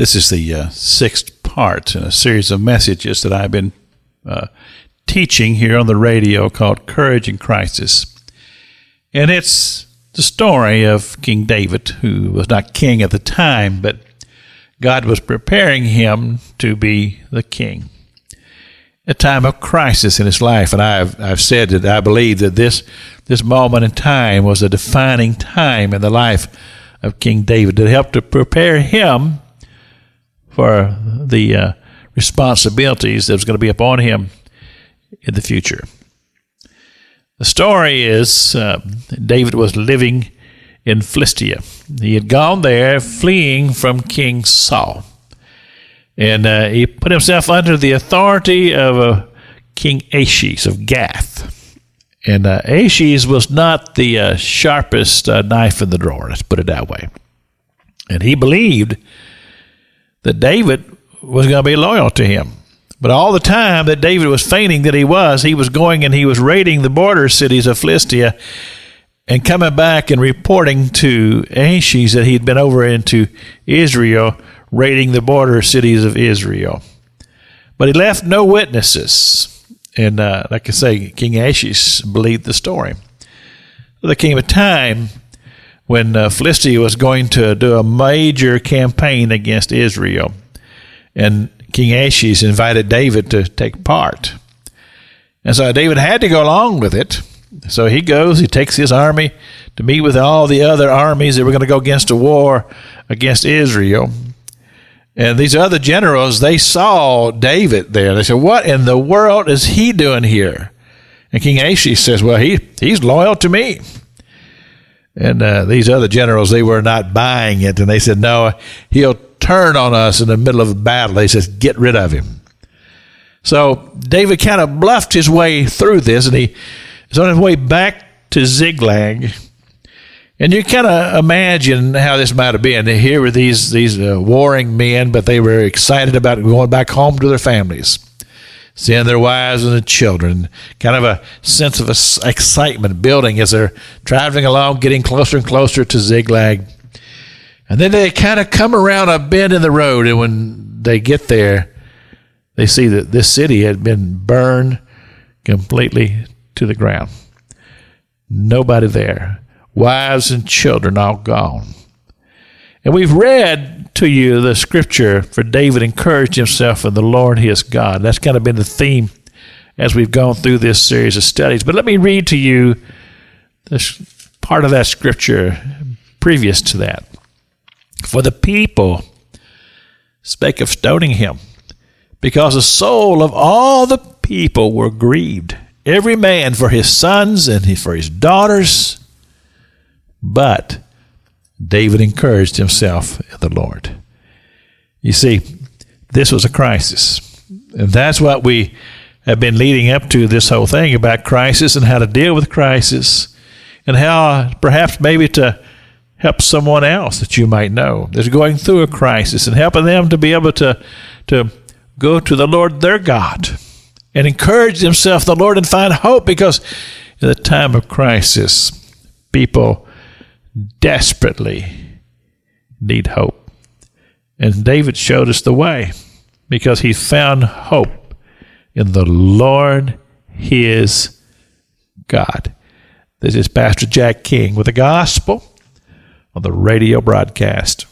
This is the sixth part in a series of messages that I've been teaching here on the radio called Courage in Crisis. And it's the story of King David, who was not king at the time, but God was preparing him to be the king. A time of crisis in his life, and I've said that I believe that this moment in time was a defining time in the life of King David that helped to prepare him for the responsibilities that was going to be upon him in the future. The story is David was living in Philistia. He had gone there fleeing from King Saul. And he put himself under the authority of King Achish of Gath. And Achish was not the sharpest knife in the drawer, let's put it that way. And he believed that David was going to be loyal to him. But all the time that David was feigning that he was going and he was raiding the border cities of Philistia and coming back and reporting to Achish that he'd been over into Israel, raiding the border cities of Israel. But he left no witnesses. And like I say, King Achish believed the story. There came a time when Philistia was going to do a major campaign against Israel. And King Achish invited David to take part. And so David had to go along with it. So he goes, he takes his army to meet with all the other armies that were going to go against a war against Israel. And these other generals, they saw David there. They said, what in the world is he doing here? And King Achish says, well, he's loyal to me. And these other generals, they were not buying it. And they said, no, he'll turn on us in the middle of a battle. They said, get rid of him. So David kind of bluffed his way through this, and he is on his way back to Ziklag. And you kind of imagine how this might have been. Here were these warring men, but they were excited about going back home to their families, seeing their wives and their children. Kind of a sense of excitement building as they're traveling along, getting closer and closer to Ziklag. And then they kind of come around a bend in the road, and when they get there, they see that this city had been burned completely to the ground. Nobody there. Wives and children all gone. And we've read to you the scripture for David encouraged himself in the Lord his God. That's kind of been the theme as we've gone through this series of studies. But let me read to you this part of that scripture previous to that. For the people spake of stoning him, because the soul of all the people were grieved, every man for his sons and for his daughters. But David encouraged himself in the Lord. You see, this was a crisis. And that's what we have been leading up to, this whole thing about crisis and how to deal with crisis, and how perhaps maybe to help someone else that you might know that's going through a crisis, and helping them to be able to go to the Lord their God and encourage themselves in the Lord and find hope, because in the time of crisis, people desperately need hope. And David showed us the way, because he found hope in the Lord his God. This is Pastor Jack King with the gospel on the radio broadcast.